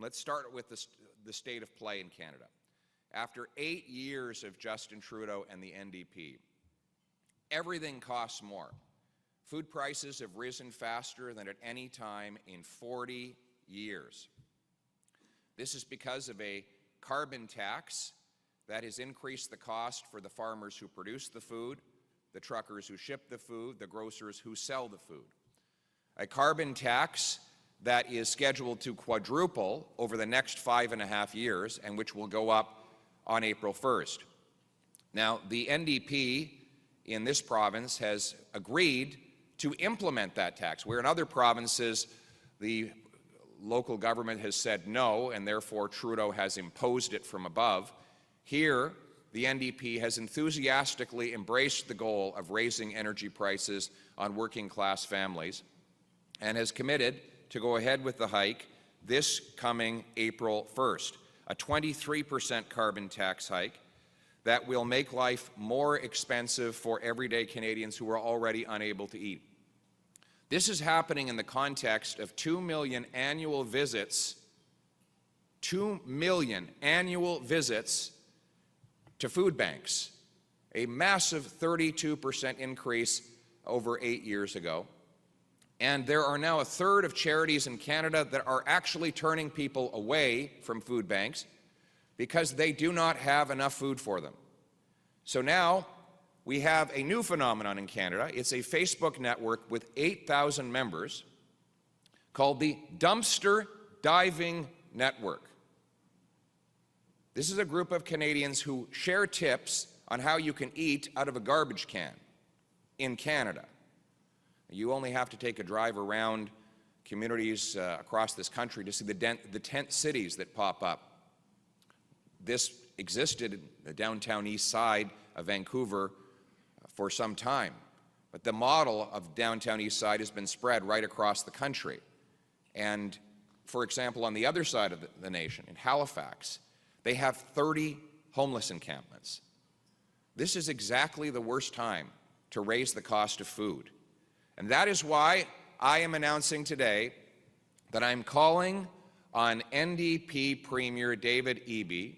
Let's start with the state of play in Canada. After 8 years of Justin Trudeau and the NDP, everything costs more. Food prices have risen faster than at any time in 40 years. This is because of a carbon tax that has increased the cost for the farmers who produce the food, the truckers who ship the food, the grocers who sell the food. A carbon tax that is scheduled to quadruple over the next 5.5 years and which will go up on April 1st. Now, the NDP in this province has agreed to implement that tax, where in other provinces the local government has said no, and therefore Trudeau has imposed it from above. Here, the NDP has enthusiastically embraced the goal of raising energy prices on working-class families and has committed to go ahead with the hike this coming April 1st, a 23% carbon tax hike that will make life more expensive for everyday Canadians who are already unable to eat. This is happening in the context of 2 million annual visits, 2 million annual visits to food banks, a massive 32% increase over 8 years ago. And there are now a third of charities in Canada that are actually turning people away from food banks because they do not have enough food for them. So now we have a new phenomenon in Canada. It's a Facebook network with 8,000 members called the Dumpster Diving Network. This is a group of Canadians who share tips on how you can eat out of a garbage can in Canada. You only have to take a drive around communities across this country to see the tent cities that pop up. This existed in the downtown east side of Vancouver for some time, but the model of downtown east side has been spread right across the country. And, for example, on the other side of the nation, in Halifax, they have 30 homeless encampments. This is exactly the worst time to raise the cost of food. And that is why I am announcing today that I'm calling on NDP Premier David Eby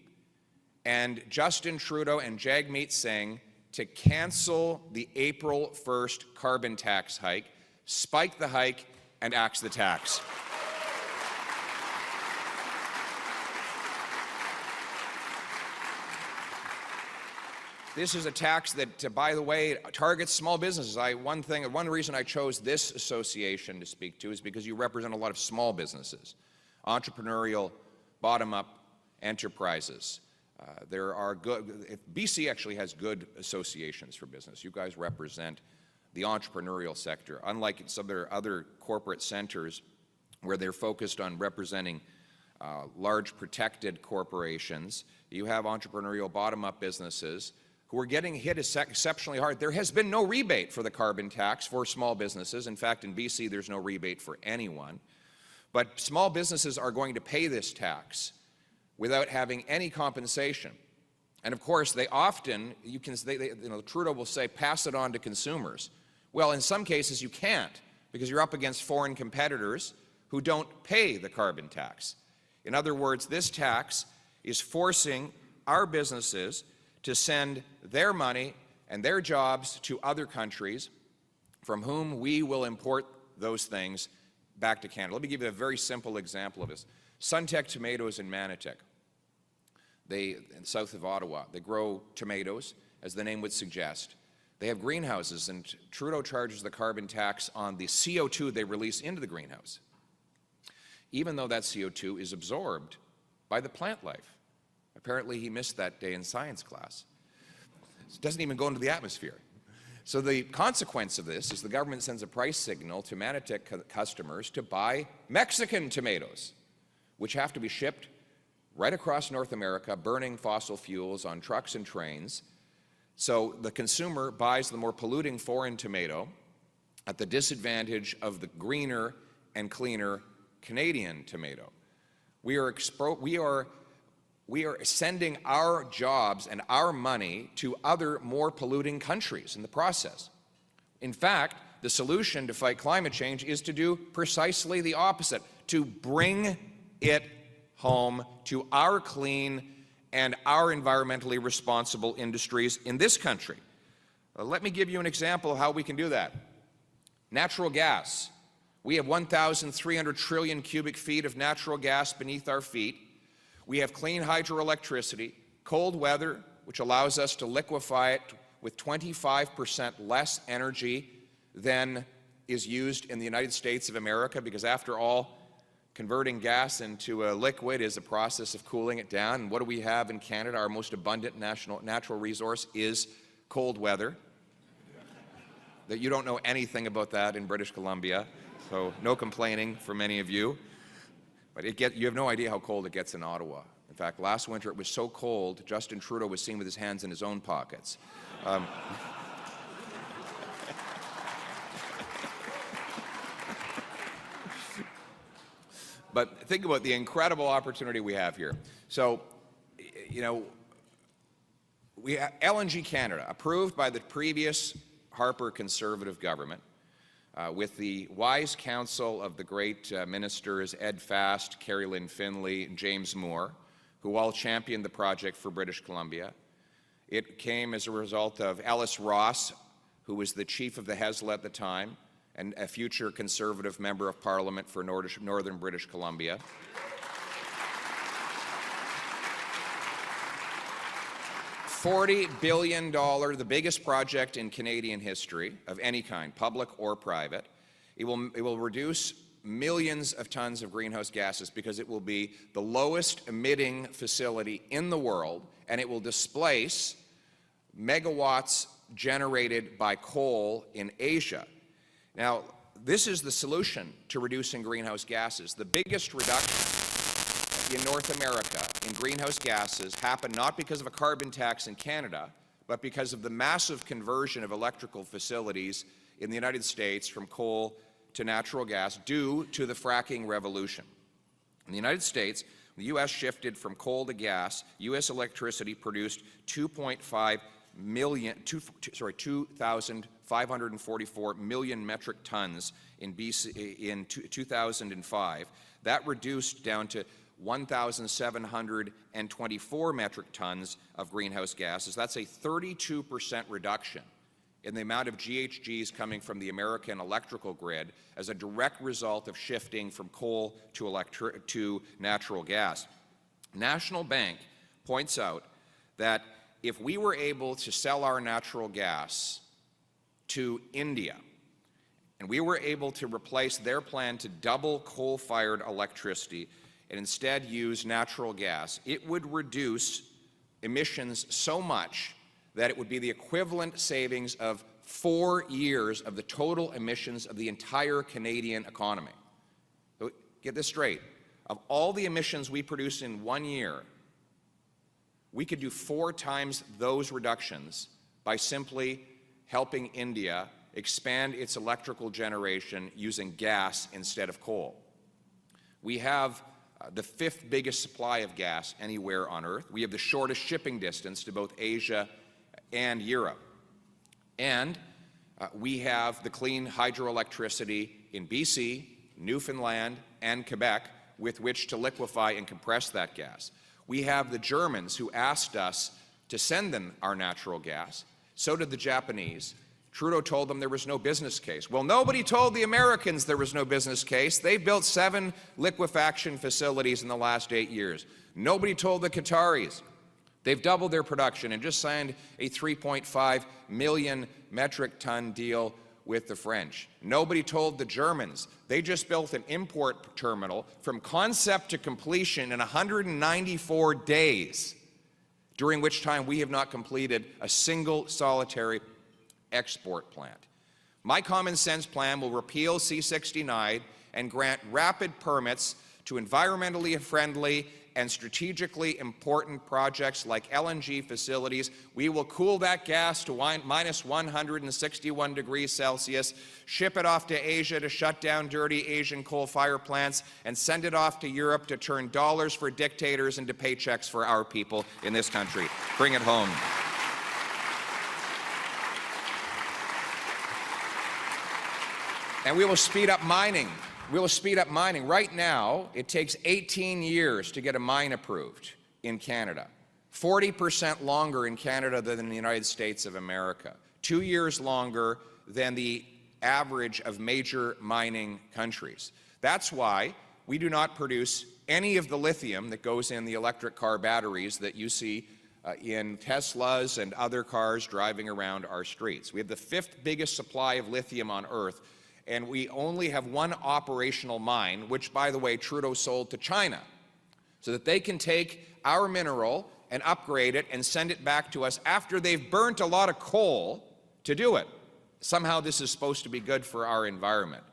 and Justin Trudeau and Jagmeet Singh to cancel the April 1st carbon tax hike, spike the hike, and axe the tax. This is a tax that, by the way, targets small businesses. One reason I chose this association to speak to is because you represent a lot of small businesses, entrepreneurial, bottom-up enterprises. BC actually has good associations for business. You guys represent the entrepreneurial sector, unlike some of their other corporate centers where they're focused on representing large protected corporations. You have entrepreneurial bottom-up businesses who are getting hit exceptionally hard. There has been no rebate for the carbon tax for small businesses. In fact, in BC, there's no rebate for anyone. But small businesses are going to pay this tax without having any compensation. And of course, they often, Trudeau will say, pass it on to consumers. Well, in some cases, you can't, because you're up against foreign competitors who don't pay the carbon tax. In other words, this tax is forcing our businesses to send their money and their jobs to other countries from whom we will import those things back to Canada. Let me give you a very simple example of this. Suntech Tomatoes in Manotick, in south of Ottawa, they grow tomatoes, as the name would suggest. They have greenhouses, and Trudeau charges the carbon tax on the CO2 they release into the greenhouse, even though that CO2 is absorbed by the plant life. Apparently, he missed that day in science class. It doesn't even go into the atmosphere. So the consequence of this is the government sends a price signal to Manotick customers to buy Mexican tomatoes, which have to be shipped right across North America, burning fossil fuels on trucks and trains. So the consumer buys the more polluting foreign tomato at the disadvantage of the greener and cleaner Canadian tomato. We are sending our jobs and our money to other more polluting countries in the process. In fact, the solution to fight climate change is to do precisely the opposite, to bring it home to our clean and our environmentally responsible industries in this country. Let me give you an example of how we can do that. Natural gas. We have 1,300 trillion cubic feet of natural gas beneath our feet. We have clean hydroelectricity, cold weather, which allows us to liquefy it with 25% less energy than is used in the United States of America, because after all, converting gas into a liquid is a process of cooling it down. And what do we have in Canada? Our most abundant natural resource is cold weather. That you don't know anything about that in British Columbia, so no complaining from any of you. But you have no idea how cold it gets in Ottawa. In fact, last winter it was so cold, Justin Trudeau was seen with his hands in his own pockets. But think about the incredible opportunity we have here. So, we have LNG Canada, approved by the previous Harper Conservative government, with the wise counsel of the great ministers Ed Fast, Carrie Lynn Finlay, and James Moore, who all championed the project for British Columbia. It came as a result of Ellis Ross, who was the chief of the HESLA at the time, and a future Conservative member of Parliament for Northern British Columbia. $40 billion, the biggest project in Canadian history of any kind, public or private. It will reduce millions of tons of greenhouse gases because it will be the lowest emitting facility in the world, and it will displace megawatts generated by coal in Asia. Now, this is the solution to reducing greenhouse gases. The biggest reduction in North America in greenhouse gases happened not because of a carbon tax in Canada, but because of the massive conversion of electrical facilities in the United States from coal to natural gas due to the fracking revolution. In the United States, the U.S. shifted from coal to gas. U.S. electricity produced 2,544 million metric tons in 2005. That reduced down to 1,724 metric tons of greenhouse gases. That's a 32% reduction in the amount of GHGs coming from the American electrical grid as a direct result of shifting from coal to natural gas. National Bank points out that if we were able to sell our natural gas to India, and we were able to replace their plan to double coal-fired electricity and instead use natural gas, it would reduce emissions so much that it would be the equivalent savings of 4 years of the total emissions of the entire Canadian economy. So get this straight. Of all the emissions we produce in 1 year, we could do 4 times those reductions by simply helping India expand its electrical generation using gas instead of coal. We have the 5th biggest supply of gas anywhere on Earth. We have the shortest shipping distance to both Asia and Europe. And we have the clean hydroelectricity in BC, Newfoundland, and Quebec with which to liquefy and compress that gas. We have the Germans who asked us to send them our natural gas. So did the Japanese. Trudeau told them there was no business case. Well, nobody told the Americans there was no business case. They built 7 liquefaction facilities in the last 8 years. Nobody told the Qataris. They've doubled their production and just signed a 3.5 million metric ton deal with the French. Nobody told the Germans. They just built an import terminal from concept to completion in 194 days, during which time we have not completed a single solitary export plant. My common sense plan will repeal C-69 and grant rapid permits to environmentally friendly and strategically important projects like LNG facilities. We will cool that gas to minus 161 degrees Celsius, ship it off to Asia to shut down dirty Asian coal-fired plants, and send it off to Europe to turn dollars for dictators into paychecks for our people in this country. Bring it home. And we will speed up mining. We'll speed up mining. Right now, it takes 18 years to get a mine approved in Canada. 40% longer in Canada than in the United States of America. 2 years longer than the average of major mining countries. That's why we do not produce any of the lithium that goes in the electric car batteries that you see in Teslas and other cars driving around our streets. We have the 5th biggest supply of lithium on Earth, and we only have one operational mine, which, by the way, Trudeau sold to China, so that they can take our mineral and upgrade it and send it back to us after they've burnt a lot of coal to do it. Somehow this is supposed to be good for our environment.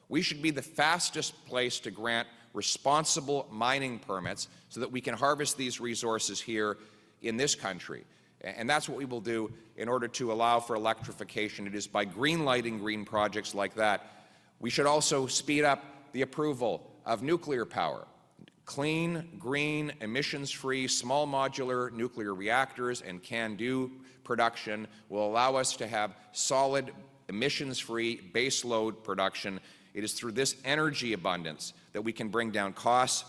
We should be the fastest place to grant responsible mining permits so that we can harvest these resources here in this country. And that's what we will do in order to allow for electrification. It is by green-lighting green projects like that. We should also speed up the approval of nuclear power. Clean, green, emissions-free, small modular nuclear reactors and CANDU production will allow us to have solid, emissions-free baseload production. It is through this energy abundance that we can bring down costs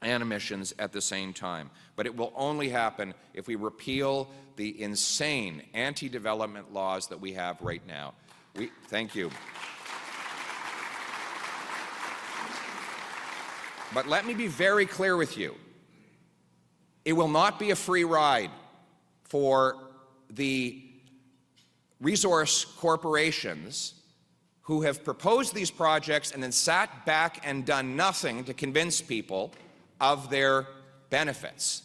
and emissions at the same time. But it will only happen if we repeal the insane anti-development laws that we have right now. Thank you. But let me be very clear with you. It will not be a free ride for the resource corporations who have proposed these projects and then sat back and done nothing to convince people of their benefits.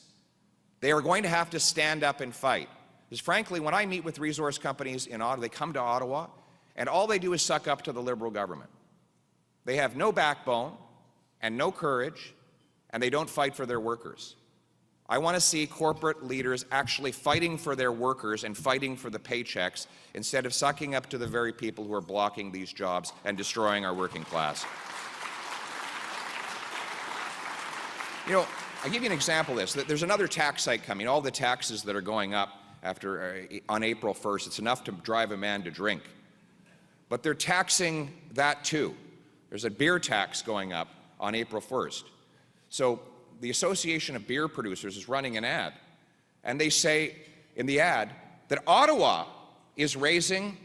They are going to have to stand up and fight. Because frankly, when I meet with resource companies in Ottawa, they come to Ottawa, and all they do is suck up to the Liberal government. They have no backbone and no courage, and they don't fight for their workers. I want to see corporate leaders actually fighting for their workers and fighting for the paychecks instead of sucking up to the very people who are blocking these jobs and destroying our working class. You know, I'll give you an example of this. There's another tax hike coming. All the taxes that are going up on April 1st, it's enough to drive a man to drink. But they're taxing that too. There's a beer tax going up on April 1st. So the Association of Beer Producers is running an ad, and they say in the ad that Ottawa is raising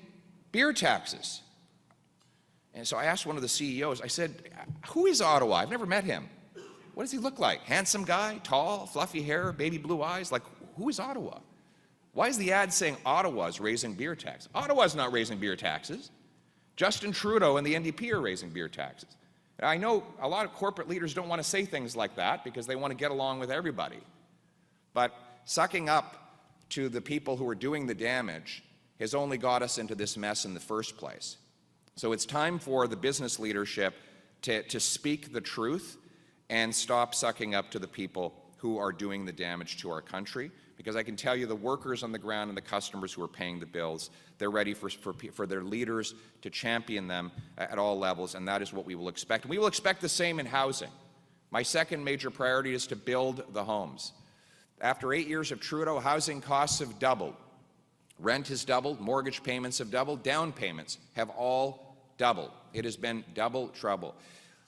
beer taxes. And so I asked one of the CEOs, I said, who is Ottawa? I've never met him. What does he look like? Handsome guy, tall, fluffy hair, baby blue eyes? Like, who is Ottawa? Why is the ad saying Ottawa is raising beer taxes? Ottawa's not raising beer taxes. Justin Trudeau and the NDP are raising beer taxes. I know a lot of corporate leaders don't want to say things like that because they want to get along with everybody. But sucking up to the people who are doing the damage has only got us into this mess in the first place. So it's time for the business leadership to speak the truth and stop sucking up to the people who are doing the damage to our country. Because I can tell you the workers on the ground and the customers who are paying the bills, they're ready for their leaders to champion them at all levels, and that is what we will expect. And we will expect the same in housing. My second major priority is to build the homes. After 8 years of Trudeau, housing costs have doubled. Rent has doubled, mortgage payments have doubled, down payments have all doubled. It has been double trouble.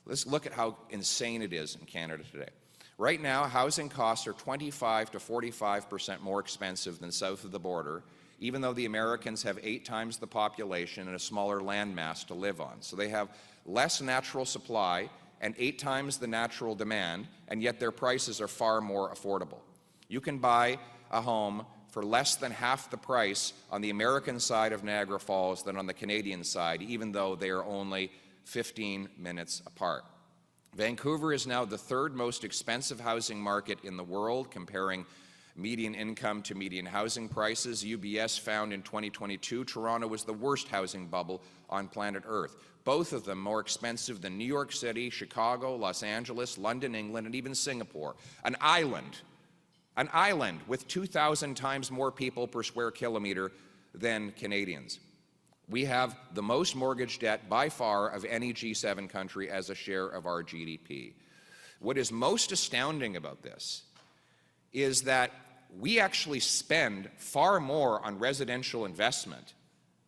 Let's look at how insane it is in Canada today. Right now, housing costs are 25 to 45% more expensive than south of the border, even though the Americans have 8 times the population and a smaller landmass to live on. So they have less natural supply and 8 times the natural demand, and yet their prices are far more affordable. You can buy a home for less than half the price on the American side of Niagara Falls than on the Canadian side, even though they are only 15 minutes apart. Vancouver is now the 3rd most expensive housing market in the world, comparing median income to median housing prices. UBS found in 2022 Toronto was the worst housing bubble on planet Earth. Both of them more expensive than New York City, Chicago, Los Angeles, London, England, and even Singapore. An island with 2,000 times more people per square kilometer than Canadians. We have the most mortgage debt by far of any G7 country as a share of our GDP. What is most astounding about this is that we actually spend far more on residential investment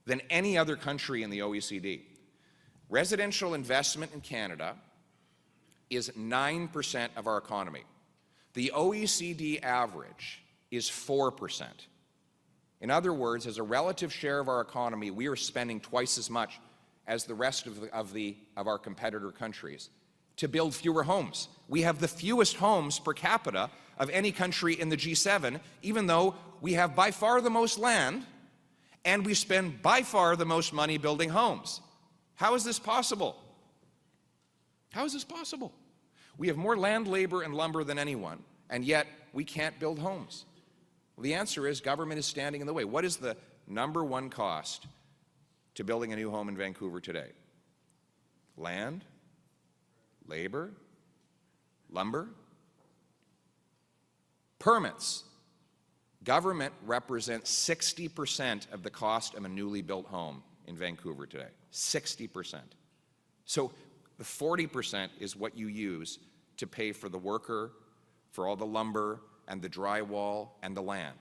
than any other country in the OECD. Residential investment in Canada is 9% of our economy. The OECD average is 4%. In other words, as a relative share of our economy, we are spending twice as much as the rest of our competitor countries to build fewer homes. We have the fewest homes per capita of any country in the G7, even though we have by far the most land and we spend by far the most money building homes. How is this possible? How is this possible? We have more land, labor, and lumber than anyone, and yet we can't build homes. Well, the answer is government is standing in the way. What is the number one cost to building a new home in Vancouver today? Land, labor, lumber, permits. Government represents 60% of the cost of a newly built home in Vancouver today. 60%. So the 40% is what you use to pay for the worker, for all the lumber and the drywall and the land.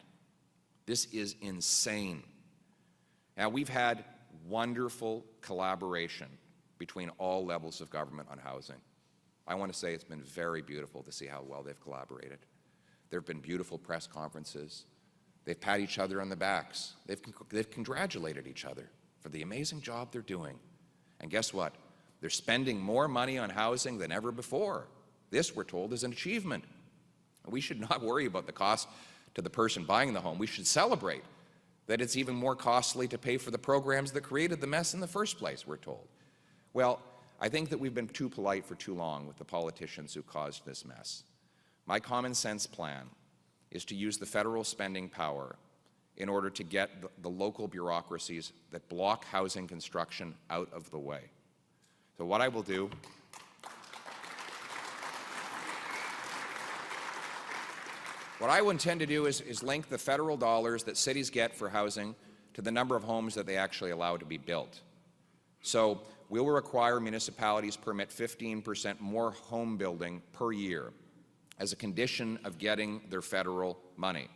This is insane. Now, we've had wonderful collaboration between all levels of government on housing. I want to say it's been very beautiful to see how well they've collaborated. There have been beautiful press conferences. They've patted each other on the backs. They've congratulated each other for the amazing job they're doing. And guess what? They're spending more money on housing than ever before. This, we're told, is an achievement. We should not worry about the cost to the person buying the home. We should celebrate that it's even more costly to pay for the programs that created the mess in the first place, we're told. Well, I think that we've been too polite for too long with the politicians who caused this mess. My common sense plan is to use the federal spending power in order to get the local bureaucracies that block housing construction out of the way. So what I will do, what I intend to do is link the federal dollars that cities get for housing to the number of homes that they actually allow to be built. So we will require municipalities permit 15% more home building per year as a condition of getting their federal money.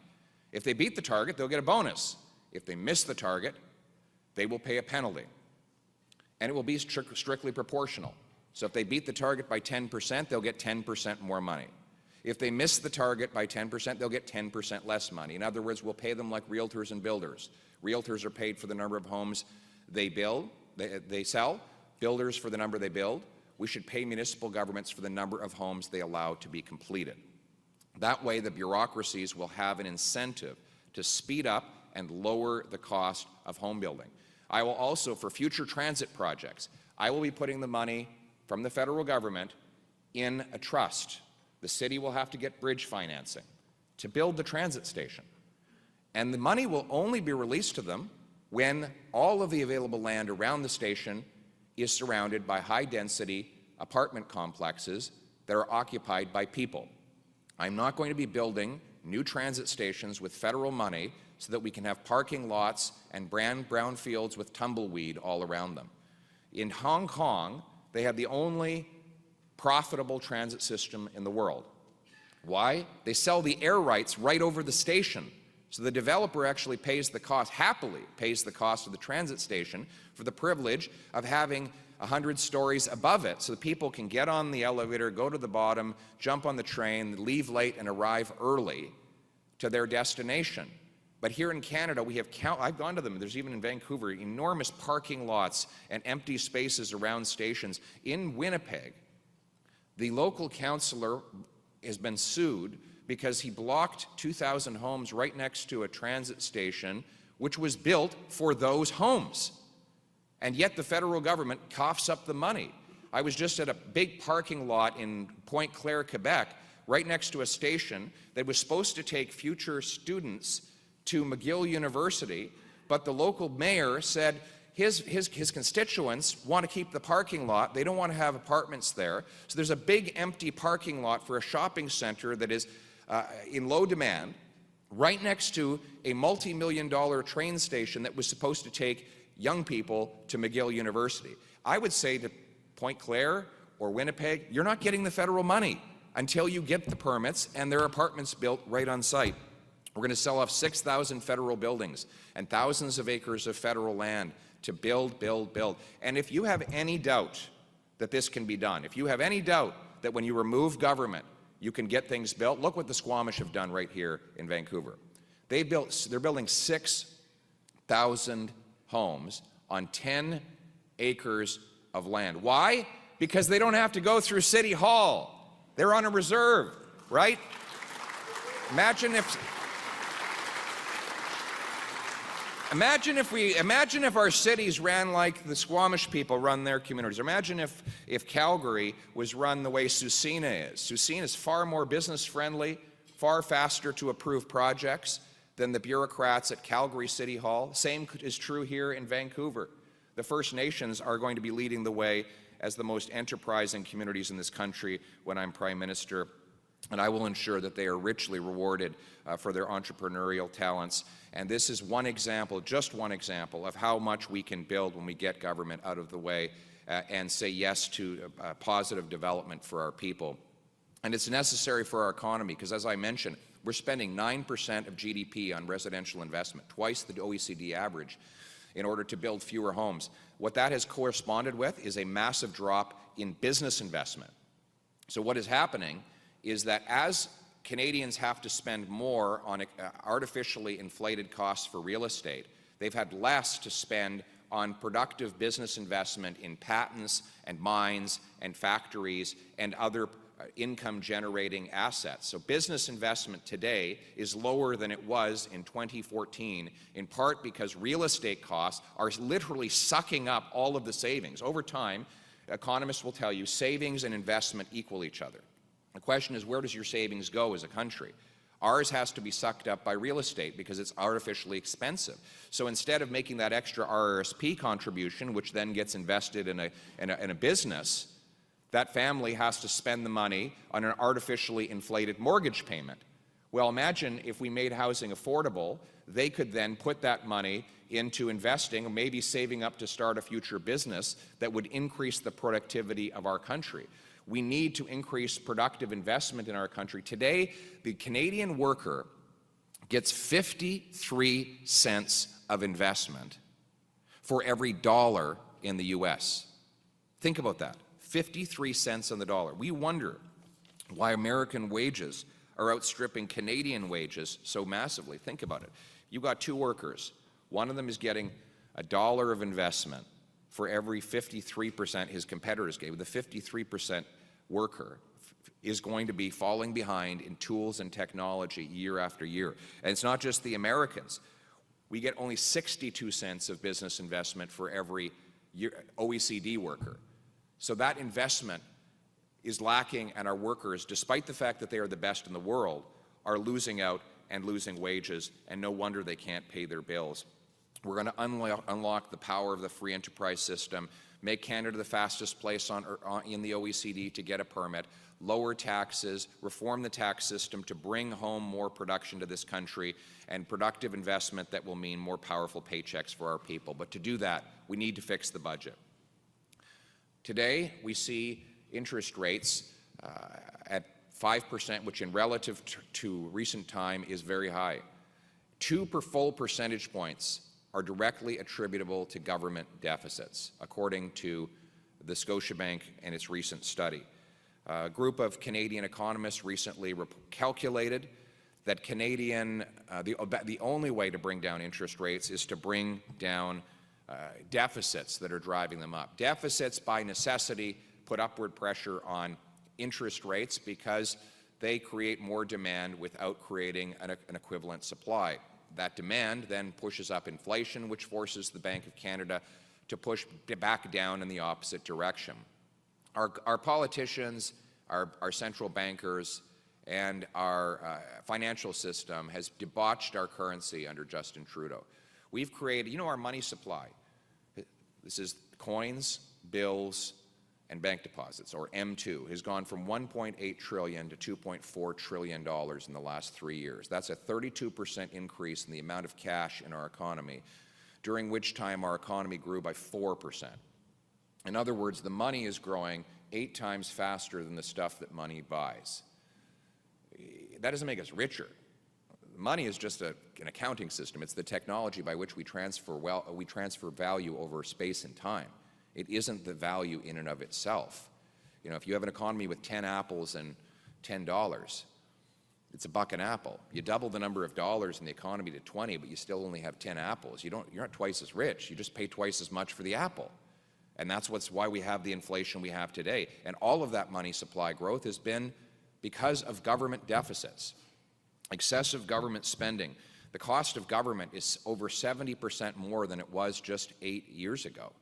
If they beat the target, they'll get a bonus. If they miss the target, they will pay a penalty. And it will be strictly proportional. So if they beat the target by 10%, they'll get 10% more money. If they miss the target by 10%, they'll get 10% less money. In other words, we'll pay them like realtors and builders. Realtors are paid for the number of homes they sell, builders for the number they build. We should pay municipal governments for the number of homes they allow to be completed. That way, the bureaucracies will have an incentive to speed up and lower the cost of home building. I will also, for future transit projects, I will be putting the money from the federal government in a trust. The city will have to get bridge financing to build the transit station. And the money will only be released to them when all of the available land around the station is surrounded by high-density apartment complexes that are occupied by people. I'm not going to be building new transit stations with federal money so that we can have parking lots and brown fields with tumbleweed all around them. In Hong Kong, they have the only profitable transit system in the world. Why? They sell the air rights right over the station. So the developer actually pays the cost, happily pays the cost of the transit station for the privilege of having 100 stories above it so that people can get on the elevator, go to the bottom, jump on the train, leave late and arrive early to their destination. But here in Canada, we have I've gone to them, there's even in Vancouver, enormous parking lots and empty spaces around stations. In Winnipeg, the local councillor has been sued because he blocked 2,000 homes right next to a transit station which was built for those homes. And yet the federal government coughs up the money. I was just at a big parking lot in Pointe Claire, Quebec, right next to a station that was supposed to take future students to McGill University, but the local mayor said his constituents want to keep the parking lot. They don't want to have apartments there. So there's a big empty parking lot for a shopping center that is in low demand, right next to a multi-million-dollar train station that was supposed to take young people to McGill University. I would say to Pointe Claire or Winnipeg, you're not getting the federal money until you get the permits and there are apartments built right on site. We're going to sell off 6,000 federal buildings and thousands of acres of federal land to build, build, build. And if you have any doubt that this can be done, if you have any doubt that when you remove government, you can get things built, look what the Squamish have done right here in Vancouver. They're building 6,000 homes on 10 acres of land. Why? Because they don't have to go through City Hall. They're on a reserve, right? Imagine if our cities ran like the Squamish people run their communities. Imagine if Calgary was run the way Susina is. Susina is far more business friendly, far faster to approve projects than the bureaucrats at Calgary City Hall. Same is true here in Vancouver. The First Nations are going to be leading the way as the most enterprising communities in this country when I'm Prime Minister, and I will ensure that they are richly rewarded for their entrepreneurial talents. And this is one example, just one example, of how much we can build when we get government out of the way and say yes to positive development for our people. And it's necessary for our economy because, as I mentioned, we're spending 9% of GDP on residential investment, twice the OECD average, in order to build fewer homes. What that has corresponded with is a massive drop in business investment. So what is happening is that as Canadians have to spend more on artificially inflated costs for real estate, they've had less to spend on productive business investment in patents and mines and factories and other income-generating assets. So business investment today is lower than it was in 2014, in part because real estate costs are literally sucking up all of the savings. Over time, economists will tell you savings and investment equal each other. The question is, where does your savings go as a country? Ours has to be sucked up by real estate because it's artificially expensive. So instead of making that extra RRSP contribution, which then gets invested in a business, that family has to spend the money on an artificially inflated mortgage payment. Well, imagine if we made housing affordable, they could then put that money into investing or maybe saving up to start a future business that would increase the productivity of our country. We need to increase productive investment in our country. Today, the Canadian worker gets 53 cents of investment for every dollar in the U.S. Think about that, 53 cents on the dollar. We wonder why American wages are outstripping Canadian wages so massively. Think about it. You've got two workers. One of them is getting $1 of investment for every 53% his competitors gave. The 53% worker is going to be falling behind in tools and technology year after year. And it's not just the Americans. We get only 62 cents of business investment for every OECD worker. So that investment is lacking, and our workers, despite the fact that they are the best in the world, are losing out and losing wages, and no wonder they can't pay their bills. We're going to unlock the power of the free enterprise system, make Canada the fastest place in the OECD to get a permit, lower taxes, reform the tax system to bring home more production to this country, and productive investment that will mean more powerful paychecks for our people. But to do that, we need to fix the budget. Today, we see interest rates at 5%, which in relative to recent time is very high. 2 full percentage points are directly attributable to government deficits, according to the Scotiabank and its recent study. A group of Canadian economists recently calculated that the only way to bring down interest rates is to bring down deficits that are driving them up. Deficits, by necessity, put upward pressure on interest rates because they create more demand without creating an equivalent supply. That demand then pushes up inflation, which forces the Bank of Canada to push back down in the opposite direction. Our politicians, our central bankers, and our financial system has debauched our currency under Justin Trudeau. We've created, our money supply. This is coins, bills, and bank deposits, or M2, has gone from $1.8 trillion to $2.4 trillion in the last 3 years. That's a 32% increase in the amount of cash in our economy, during which time our economy grew by 4%. In other words, the money is growing 8 times faster than the stuff that money buys. That doesn't make us richer. money is just an accounting system. It's the technology by which we transfer value over space and time. It isn't the value in and of itself. You know, if you have an economy with 10 apples and $10, it's $1 an apple. You double the number of dollars in the economy to 20, but you still only have 10 apples. You're not twice as rich. You just pay twice as much for the apple. And that's why we have the inflation we have today. And all of that money supply growth has been because of government deficits, excessive government spending. The cost of government is over 70% more than it was just 8 years ago.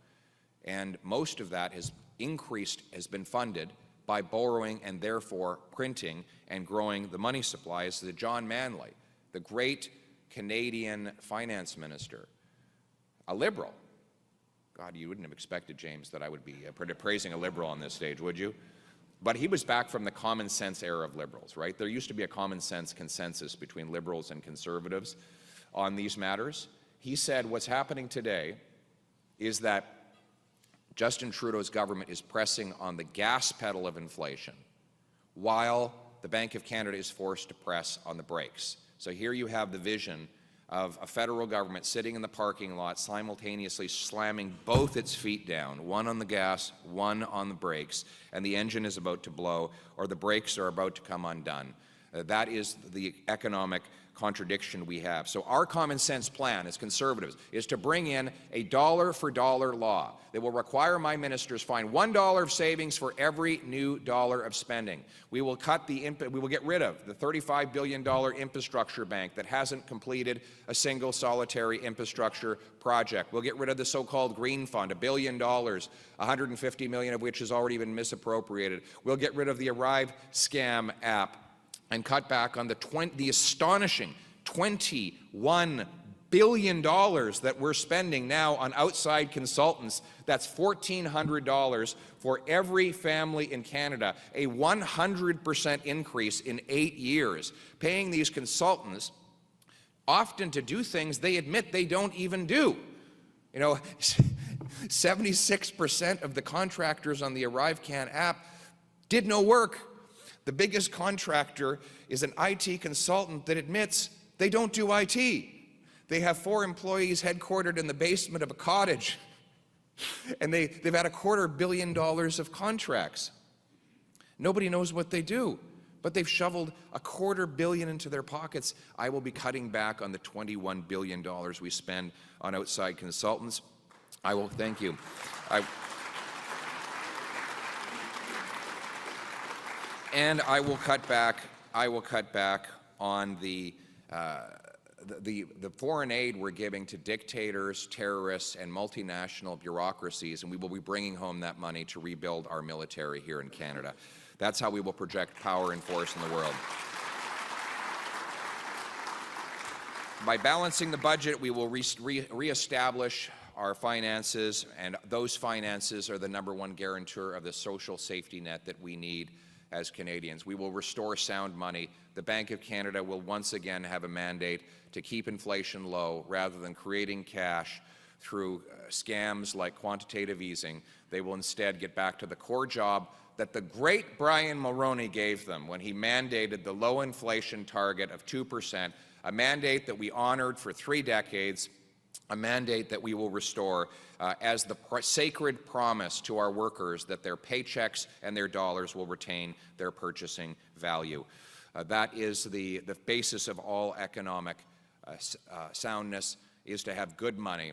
And most of that has been funded by borrowing and therefore printing and growing the money supply. As the John Manley, the great Canadian finance minister, a liberal. God, you wouldn't have expected, James, that I would be praising a liberal on this stage, would you? But he was back from the common sense era of liberals, right? There used to be a common sense consensus between liberals and conservatives on these matters. He said what's happening today is that Justin Trudeau's government is pressing on the gas pedal of inflation while the Bank of Canada is forced to press on the brakes. So here you have the vision of a federal government sitting in the parking lot simultaneously slamming both its feet down, one on the gas, one on the brakes, and the engine is about to blow or the brakes are about to come undone. That is the economic contradiction we have. So our common sense plan as conservatives is to bring in a dollar-for-dollar law that will require my ministers find $1 of savings for every new dollar of spending. We will get rid of the $35 billion infrastructure bank that hasn't completed a single solitary infrastructure project. We'll get rid of the so-called Green Fund, $1 billion, $150 million of which has already been misappropriated. We'll get rid of the Arrive scam app and cut back on the astonishing $21 billion that we're spending now on outside consultants. That's $1,400 for every family in Canada, a 100% increase in 8 years, paying these consultants often to do things they admit they don't even do. You know, 76% of the contractors on the ArriveCan app did no work. The biggest contractor is an IT consultant that admits they don't do IT. They have 4 employees headquartered in the basement of a cottage, and they've had $250 million of contracts. Nobody knows what they do, but they've shoveled $250 million into their pockets. I will be cutting back on the $21 billion we spend on outside consultants. I will thank you. And I will cut back on the foreign aid we're giving to dictators, terrorists, and multinational bureaucracies, and we will be bringing home that money to rebuild our military here in Canada. That's how we will project power and force in the world. By balancing the budget, we will reestablish our finances, and those finances are the #1 guarantor of the social safety net that we need as Canadians. We will restore sound money. The Bank of Canada will once again have a mandate to keep inflation low rather than creating cash through scams like quantitative easing. They will instead get back to the core job that the great Brian Mulroney gave them when he mandated the low inflation target of 2%, a mandate that we honored for 3 decades, a mandate that we will restore as the sacred promise to our workers that their paychecks and their dollars will retain their purchasing value. That is the basis of all economic soundness, is to have good money,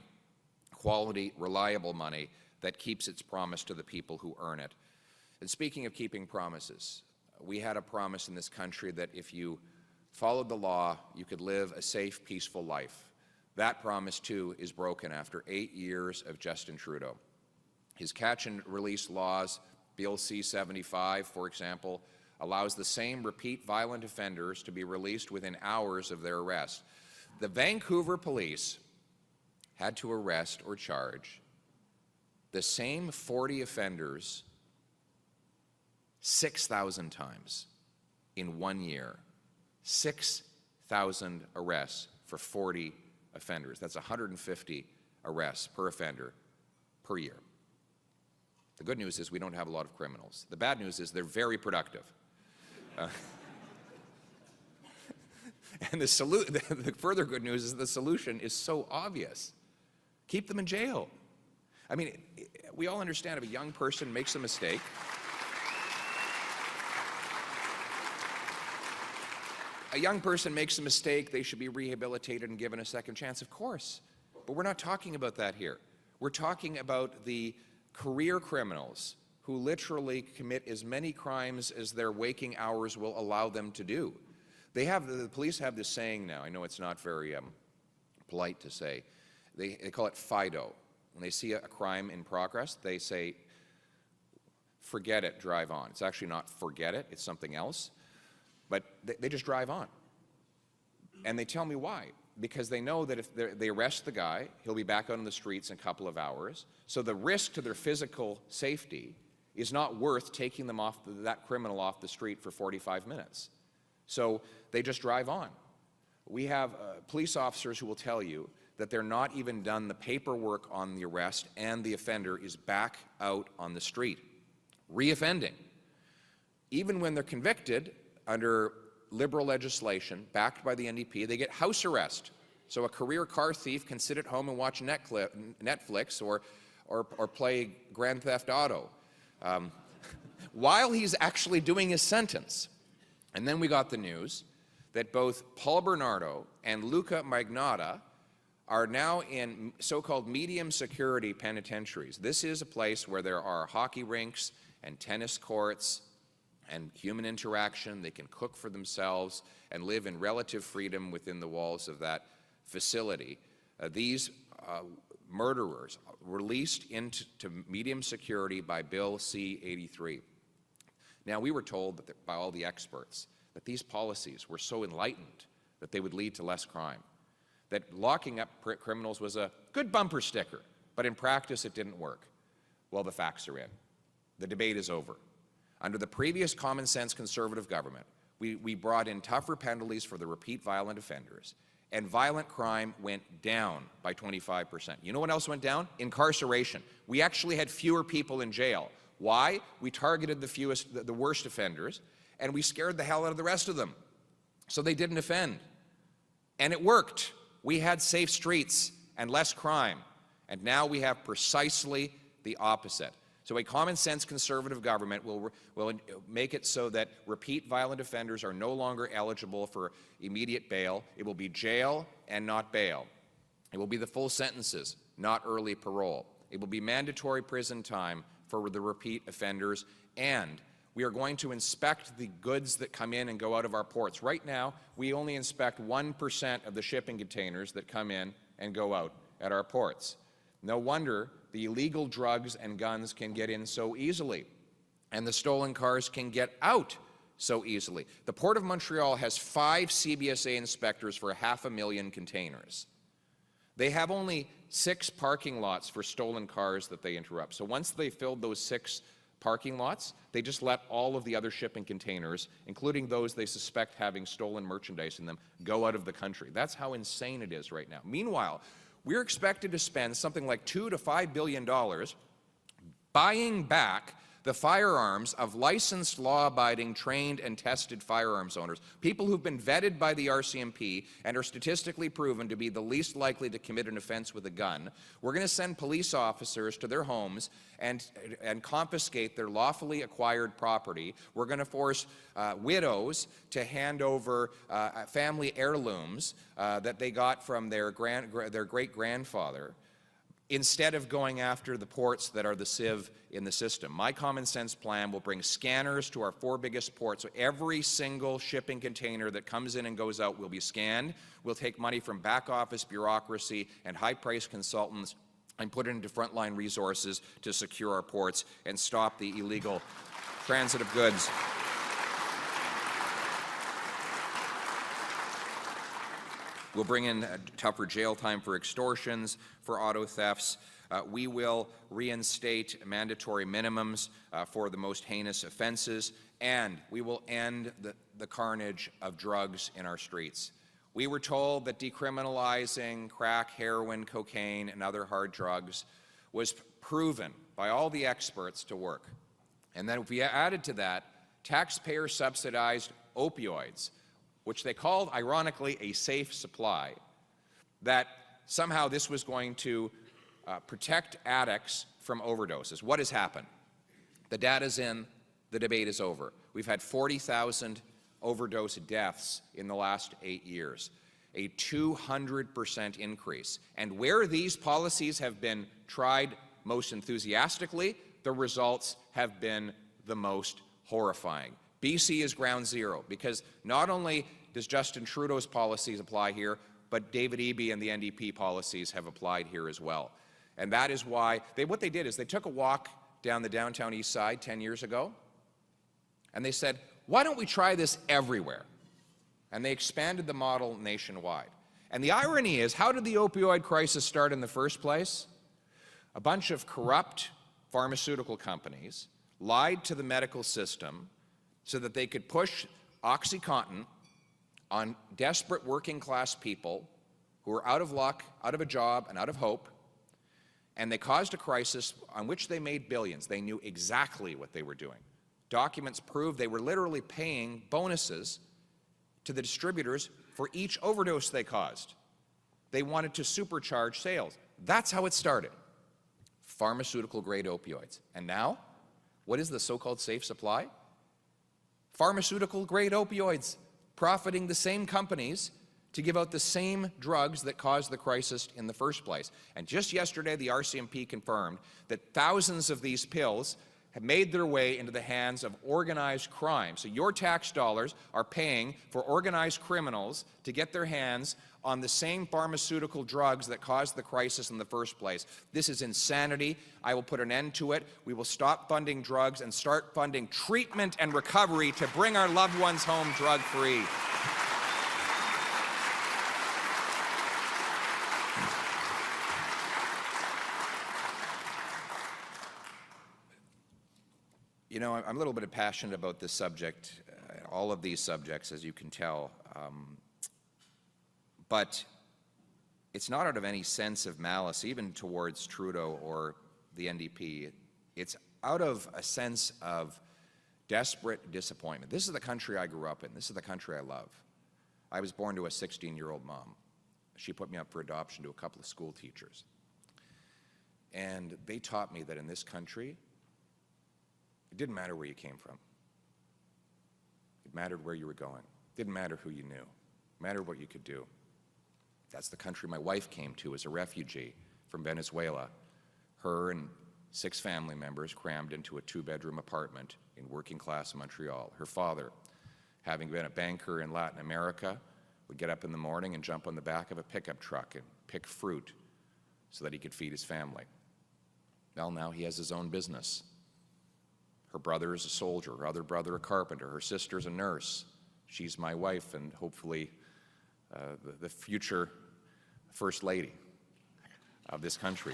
quality, reliable money that keeps its promise to the people who earn it. And speaking of keeping promises, we had a promise in this country that if you followed the law, you could live a safe, peaceful life. That promise, too, is broken after 8 years of Justin Trudeau. His catch-and-release laws, Bill C-75, for example, allows the same repeat violent offenders to be released within hours of their arrest. The Vancouver police had to arrest or charge the same 40 offenders 6,000 times in 1 year. 6,000 arrests for 40 offenders. That's 150 arrests per offender per year. The good news is we don't have a lot of criminals. The bad news is they're very productive. And the further good news is the solution is so obvious. Keep them in jail. I mean, we all understand if a young person makes a mistake, they should be rehabilitated and given a second chance, of course. But we're not talking about that here. We're talking about the career criminals who literally commit as many crimes as their waking hours will allow them to do. The police have this saying now, I know it's not very polite to say, they call it FIDO. When they see a crime in progress, they say, forget it, drive on. It's actually not forget it, it's something else. But they just drive on. And they tell me why. Because they know that if they arrest the guy, he'll be back out on the streets in a couple of hours. So the risk to their physical safety is not worth taking them off that criminal off the street for 45 minutes. So they just drive on. We have police officers who will tell you that they're not even done the paperwork on the arrest and the offender is back out on the street, reoffending. Even when they're convicted under Liberal legislation backed by the NDP, they get house arrest. So a career car thief can sit at home and watch Netflix or play Grand Theft Auto while he's actually doing his sentence. And then we got the news that both Paul Bernardo and Luca Magnotta are now in so-called medium security penitentiaries. This is a place where there are hockey rinks and tennis courts and human interaction. They can cook for themselves and live in relative freedom within the walls of that facility. These murderers released into medium security by Bill C-83. Now, we were told that by all the experts that these policies were so enlightened that they would lead to less crime, that locking up criminals was a good bumper sticker, but in practice it didn't work. Well, the facts are in. The debate is over. Under the previous common-sense Conservative government, we brought in tougher penalties for the repeat violent offenders, and violent crime went down by 25%. You know what else went down? Incarceration. We actually had fewer people in jail. Why? We targeted the worst offenders, and we scared the hell out of the rest of them, so they didn't offend. And it worked. We had safe streets and less crime, and now we have precisely the opposite. So a common-sense Conservative government will make it so that repeat violent offenders are no longer eligible for immediate bail. It will be jail and not bail. It will be the full sentences, not early parole. It will be mandatory prison time for the repeat offenders, and we are going to inspect the goods that come in and go out of our ports. Right now, we only inspect 1% of the shipping containers that come in and go out at our ports. No wonder the illegal drugs and guns can get in so easily, and the stolen cars can get out so easily. The Port of Montreal has 5 CBSA inspectors for 500,000 containers. They have only 6 parking lots for stolen cars that they interrupt. So once they filled those 6 parking lots, they just let all of the other shipping containers, including those they suspect having stolen merchandise in them, go out of the country. That's how insane it is right now. Meanwhile, we're expected to spend something like $2 to $5 billion buying back the firearms of licensed, law-abiding, trained, and tested firearms owners, people who've been vetted by the RCMP and are statistically proven to be the least likely to commit an offense with a gun. We're going to send police officers to their homes and confiscate their lawfully acquired property. We're going to force widows to hand over family heirlooms that they got from their great-grandfather, instead of going after the ports that are the sieve in the system. My common sense plan will bring scanners to our 4 biggest ports, so every single shipping container that comes in and goes out will be scanned. We'll take money from back office bureaucracy and high-priced consultants and put it into frontline resources to secure our ports and stop the illegal transit of goods. We'll bring in tougher jail time for extortions, for auto thefts. We will reinstate mandatory minimums for the most heinous offenses, and we will end the carnage of drugs in our streets. We were told that decriminalizing crack, heroin, cocaine, and other hard drugs was proven by all the experts to work. And then if we added to that taxpayer-subsidized opioids, which they called, ironically, a safe supply, that somehow this was going to protect addicts from overdoses. What has happened? The data's in, the debate is over. We've had 40,000 overdose deaths in the last 8 years, a 200% increase. And where these policies have been tried most enthusiastically, the results have been the most horrifying. BC is ground zero, because not only does Justin Trudeau's policies apply here, but David Eby and the NDP policies have applied here as well. And that is why what they did is they took a walk down the downtown east side 10 years ago, and they said, why don't we try this everywhere? And they expanded the model nationwide. And the irony is, how did the opioid crisis start in the first place? A bunch of corrupt pharmaceutical companies lied to the medical system so that they could push OxyContin on desperate working-class people who were out of luck, out of a job, and out of hope, and they caused a crisis on which they made billions. They knew exactly what they were doing. Documents prove they were literally paying bonuses to the distributors for each overdose they caused. They wanted to supercharge sales. That's how it started. Pharmaceutical-grade opioids. And now, what is the so-called safe supply? Pharmaceutical-grade opioids, profiting the same companies to give out the same drugs that caused the crisis in the first place. And just yesterday, the RCMP confirmed that thousands of these pills have made their way into the hands of organized crime. So your tax dollars are paying for organized criminals to get their hands on the same pharmaceutical drugs that caused the crisis in the first place. This is insanity. I will put an end to it. We will stop funding drugs and start funding treatment and recovery to bring our loved ones home drug-free. You know, I'm a little bit passionate about this subject, all of these subjects, as you can tell, but it's not out of any sense of malice, even towards Trudeau or the NDP. It's out of a sense of desperate disappointment. This is the country I grew up in. This is the country I love. I was born to a 16-year-old mom. She put me up for adoption to a couple of school teachers. And they taught me that in this country, it didn't matter where you came from. It mattered where you were going. It didn't matter who you knew. It mattered what you could do. That's the country my wife came to as a refugee from Venezuela. Her and 6 family members crammed into a 2-bedroom apartment in working-class Montreal. Her father, having been a banker in Latin America, would get up in the morning and jump on the back of a pickup truck and pick fruit so that he could feed his family. Well, now he has his own business. Her brother is a soldier, her other brother a carpenter, her sister's a nurse. She's my wife and hopefully the future First Lady of this country.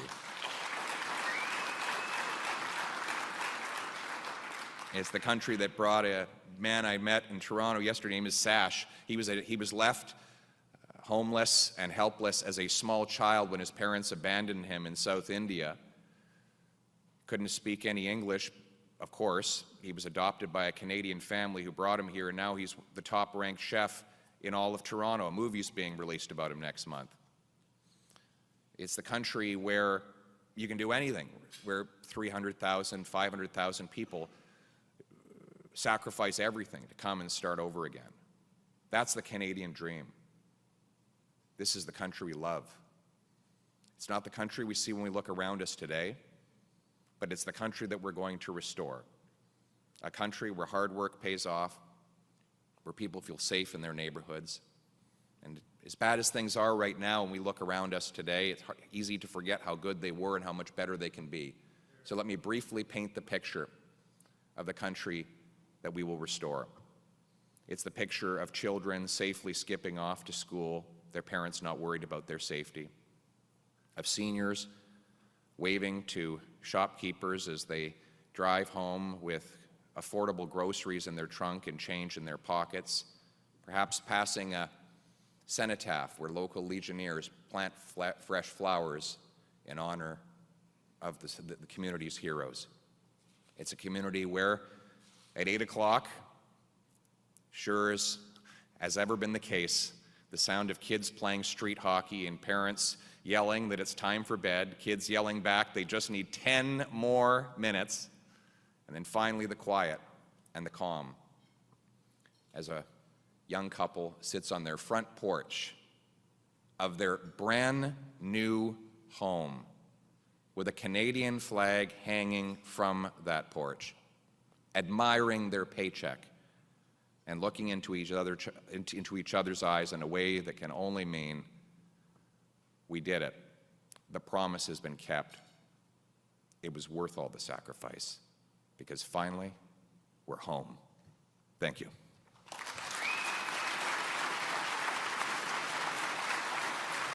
It's the country that brought a man I met in Toronto yesterday. His name is Sash. He was left homeless and helpless as a small child when his parents abandoned him in South India. Couldn't speak any English. Of course, he was adopted by a Canadian family who brought him here, and now he's the top-ranked chef in all of Toronto. A movie's being released about him next month. It's the country where you can do anything, where 300,000, 500,000 people sacrifice everything to come and start over again. That's the Canadian dream. This is the country we love. It's not the country we see when we look around us today, but it's the country that we're going to restore. A country where hard work pays off, where people feel safe in their neighborhoods. And as bad as things are right now, when we look around us today, it's easy to forget how good they were and how much better they can be. So let me briefly paint the picture of the country that we will restore. It's the picture of children safely skipping off to school, their parents not worried about their safety, of seniors waving to shopkeepers as they drive home with affordable groceries in their trunk and change in their pockets, perhaps passing a cenotaph where local Legionnaires plant fresh flowers in honor of the community's heroes. It's a community where at 8 o'clock, sure as as ever been the case, the sound of kids playing street hockey and parents yelling that it's time for bed, kids yelling back they just need 10 more minutes, and then finally the quiet and the calm as a young couple sits on their front porch of their brand new home with a Canadian flag hanging from that porch, admiring their paycheck and looking into each other's eyes in a way that can only mean we did it. The promise has been kept. It was worth all the sacrifice because finally we're home. Thank you.